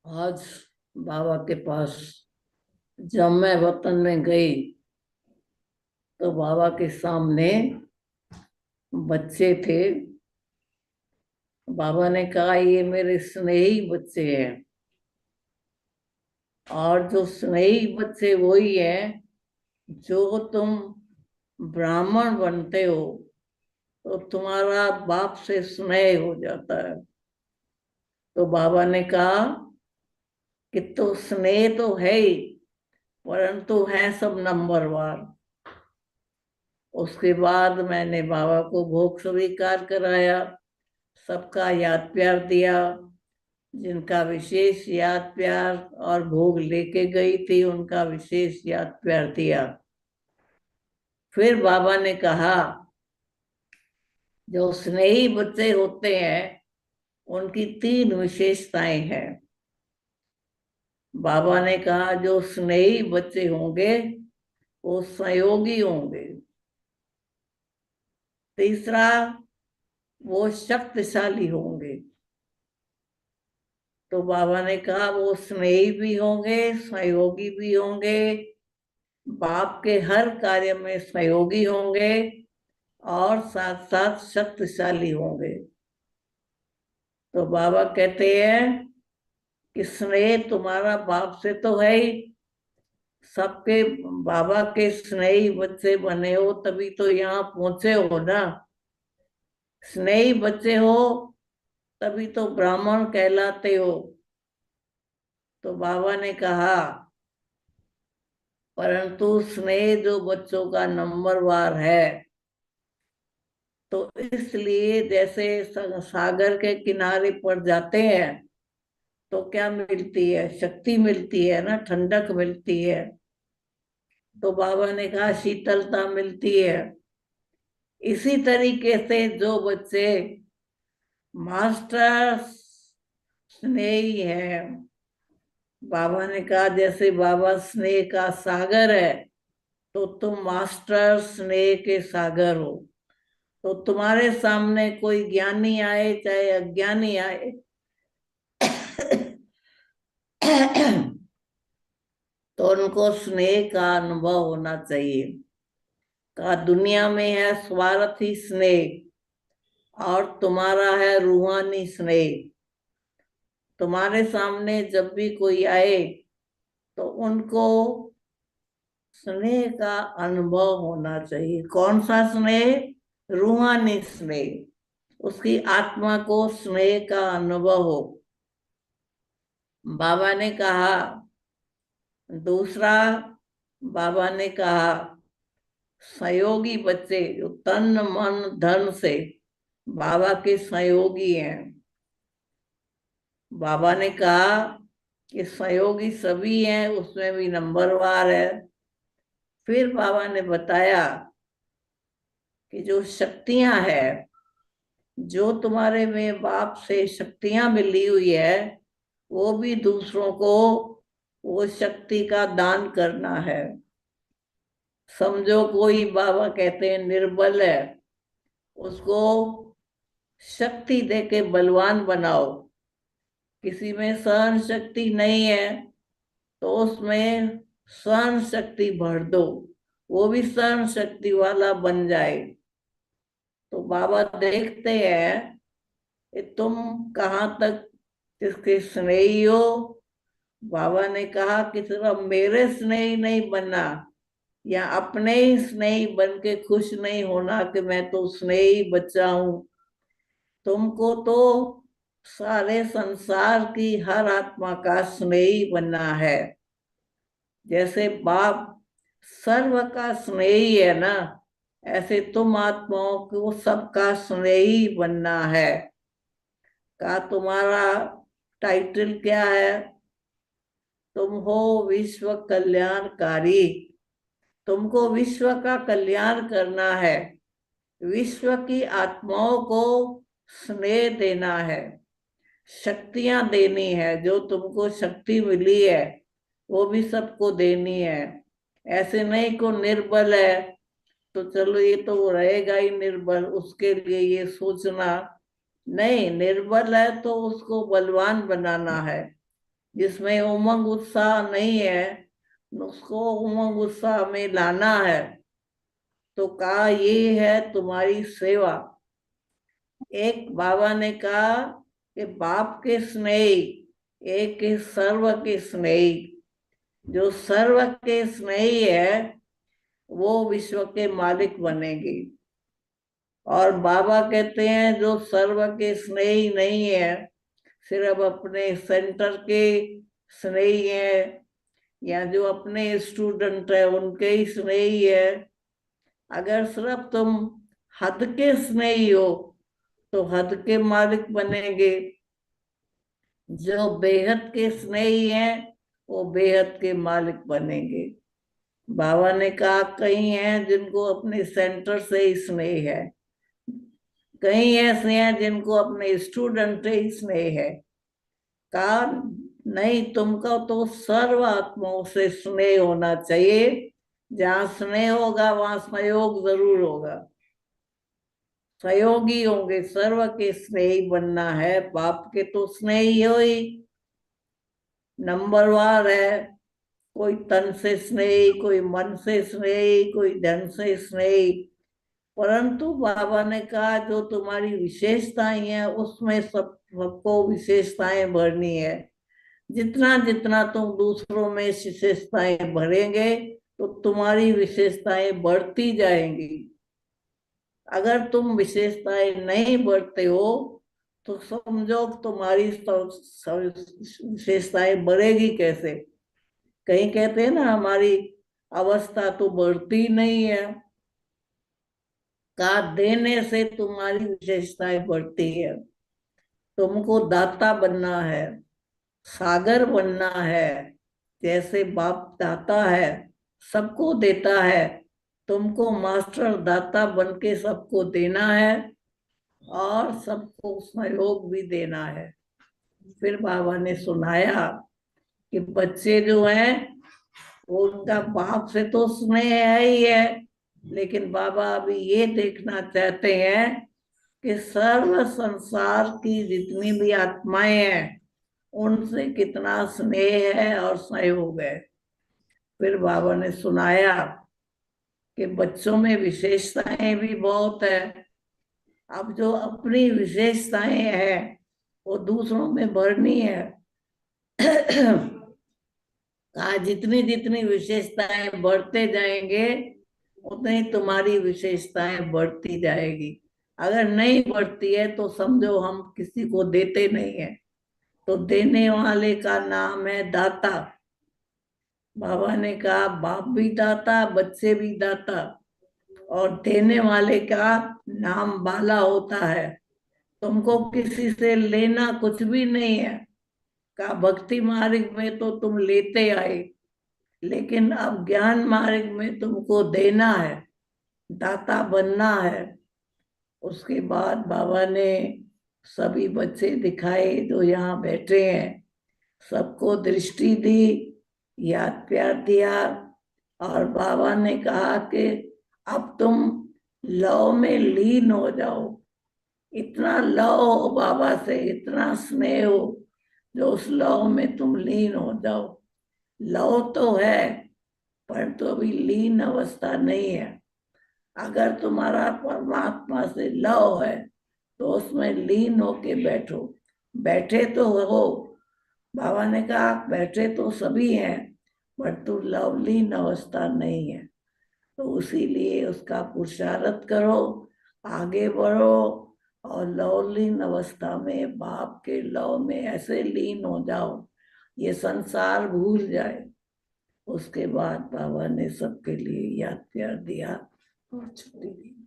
आज बाबा के पास जब मैं वतन में गई तो बाबा के सामने बच्चे थे। बाबा ने कहा ये मेरे स्नेही बच्चे हैं, और जो स्नेही बच्चे वही हैं जो तुम ब्राह्मण बनते हो तो तुम्हारा बाप से स्नेह हो जाता है। तो बाबा ने कहा कि तो स्नेह तो है ही, परंतु है सब नंबरवार। उसके बाद मैंने बाबा को भोग स्वीकार कराया, सबका याद प्यार दिया। जिनका विशेष याद प्यार और भोग लेके गई थी उनका विशेष याद प्यार दिया। फिर बाबा ने कहा जो स्नेही बच्चे होते हैं उनकी तीन विशेषताएं हैं। बाबा ने कहा जो स्नेही बच्चे होंगे वो संयोगी होंगे। तीसरा, वो शक्तिशाली होंगे। तो बाबा ने कहा वो स्नेही भी होंगे, सहयोगी भी होंगे, बाप के हर कार्य में सहयोगी होंगे, और साथ साथ शक्तिशाली होंगे। तो बाबा कहते हैं कि स्नेह तुम्हारा बाप से तो है ही, सबके बाबा के स्नेही बच्चे बने हो तभी तो यहाँ पहुंचे हो ना। स्नेही बच्चे हो तभी तो ब्राह्मण कहलाते हो। तो बाबा ने कहा परंतु स्नेह जो बच्चों का नंबरवार है, तो इसलिए जैसे सागर के किनारे पर जाते हैं तो क्या मिलती है, शक्ति मिलती है ना, ठंडक मिलती है। तो बाबा ने कहा शीतलता मिलती है। इसी तरीके से जो बच्चे मास्टर स्नेही है, बाबा ने कहा जैसे बाबा स्नेह का सागर है तो तुम मास्टर स्नेह के सागर हो। तो तुम्हारे सामने कोई ज्ञानी आए चाहे अज्ञानी आए तो उनको स्नेह का अनुभव होना चाहिए। कहा दुनिया में है स्वार्थी स्नेह और तुम्हारा है रूहानी स्नेह। तुम्हारे सामने जब भी कोई आए तो उनको स्नेह का अनुभव होना चाहिए। कौन सा स्नेह? रूहानी स्नेह, उसकी आत्मा को स्नेह का अनुभव हो। बाबा ने कहा दूसरा, बाबा ने कहा सहयोगी बच्चे जो तन मन धन से बाबा के सहयोगी हैं। बाबा ने कहा कि सहयोगी सभी हैं, उसमें भी नंबरवार है। फिर बाबा ने बताया कि जो शक्तियां है, जो तुम्हारे में बाप से शक्तियां मिली हुई है, वो भी दूसरों को वो शक्ति का दान करना है। समझो कोई बाबा कहते हैं निर्बल है, उसको शक्ति दे के बलवान बनाओ। किसी में सहन शक्ति नहीं है तो उसमें सहन शक्ति भर दो, वो भी सहन शक्ति वाला बन जाए। तो बाबा देखते हैं कि तुम कहाँ तक किसके स्नेही हो। बाबा ने कहा कि सिर्फ मेरे स्नेही नहीं बनना या अपने ही स्नेही बन के खुश नहीं होना कि मैं तो स्नेही बच्चा हूं। तुमको तो सारे संसार की हर आत्मा का स्नेही बनना है। जैसे बाप सर्व का स्नेही है ना, ऐसे तुम आत्माओं को सबका स्नेही बनना है। का तुम्हारा टाइटल क्या है? तुम हो विश्व कल्याणकारी। तुमको विश्व का कल्याण करना है, विश्व की आत्माओं को स्नेह देना है, शक्तियां देनी है। जो तुमको शक्ति मिली है वो भी सबको देनी है। ऐसे नहीं को निर्बल है तो चलो ये तो वो रहेगा ही निर्बल, उसके लिए ये सोचना नहीं। निर्बल है तो उसको बलवान बनाना है। जिसमें उमंग उत्साह नहीं है, उसको उमंग उत्साह में लाना है। तो कहा ये है तुम्हारी सेवा। एक बाबा ने कहा कि बाप के स्नेही, एक के सर्व के स्नेही। जो सर्व के स्नेही है वो विश्व के मालिक बनेगी। और बाबा कहते हैं जो सर्व के स्नेही नहीं है, सिर्फ अपने सेंटर के स्नेही है, या जो अपने स्टूडेंट है उनके ही स्नेही है, अगर सिर्फ तुम हद के स्नेही हो तो हद के मालिक बनेंगे। जो बेहद के स्नेही हैं वो बेहद के मालिक बनेंगे। बाबा ने कहा कई हैं जिनको अपने सेंटर से ही स्नेह है, कई ऐसे हैं जिनको अपने स्टूडेंट से ही स्नेह है। कहा नहीं, तुमको तो सर्व आत्माओं से स्नेह होना चाहिए। जहां स्नेह होगा वहां सहयोग जरूर होगा, सहयोगी होंगे, सर्व के स्नेही बनना है। बाप के तो स्नेही हो ही, नंबरवार है। कोई तन से स्नेही, कोई मन से स्नेही, कोई धन से स्नेही। परंतु बाबा ने कहा जो तुम्हारी विशेषताएं हैं उसमें सबको विशेषताएं भरनी है। जितना जितना तुम दूसरों में विशेषताएं भरेंगे तो तुम्हारी विशेषताएं बढ़ती जाएंगी। अगर तुम विशेषताएं नहीं बढ़ते हो तो समझो तुम्हारी विशेषताएं बढ़ेगी कैसे। कहीं कहते हैं ना हमारी अवस्था तो बढ़ती नहीं है। का देने से तुम्हारी विशेषताएं बढ़ती है। तुमको दाता बनना है, सागर बनना है। जैसे बाप दाता है, सबको देता है, तुमको मास्टर दाता बन के सबको देना है और सबको सहयोग भी देना है। फिर बाबा ने सुनाया कि बच्चे जो हैं वो उनका बाप से तो स्नेह है ही है, लेकिन बाबा अभी ये देखना चाहते हैं कि सर्व संसार की जितनी भी आत्माएं हैं उनसे कितना स्नेह है और सहयोग है। फिर बाबा ने सुनाया कि बच्चों में विशेषताएं भी बहुत है। अब जो अपनी विशेषताएं हैं वो दूसरों में भरनी है। कहा जितनी जितनी विशेषताएं बढ़ते जाएंगे उतनी तुम्हारी विशेषताएं बढ़ती जाएगी। अगर नहीं बढ़ती है तो समझो हम किसी को देते नहीं है। तो देने वाले का नाम है दाता। बाबा ने कहा बाप भी दाता, बच्चे भी दाता, और देने वाले का नाम बाला होता है। तुमको किसी से लेना कुछ भी नहीं है। का भक्ति मार्ग में तो तुम लेते आए, लेकिन अब ज्ञान मार्ग में तुमको देना है, दाता बनना है। उसके बाद बाबा ने सभी बच्चे दिखाए जो यहाँ बैठे हैं, सबको दृष्टि दी, याद प्यार दिया। और बाबा ने कहा कि अब तुम लव में लीन हो जाओ। इतना लव हो बाबा से, इतना स्नेह हो, जो उस लव में तुम लीन हो जाओ। लव तो है पर तो अभी लीन अवस्था नहीं है। अगर तुम्हारा परमात्मा से लव है तो उसमें लीन होके बैठो। बैठे तो हो, बाबा ने कहा बैठे तो सभी हैं, पर तू लवलीन अवस्था नहीं है। तो उसीलिए उसका पुरुषार्थ करो, आगे बढ़ो और लवलीन अवस्था में बाप के लव में ऐसे लीन हो जाओ ये संसार भूल जाए। उसके बाद बाबा ने सबके लिए याद प्यार दिया और छुट्टी दी।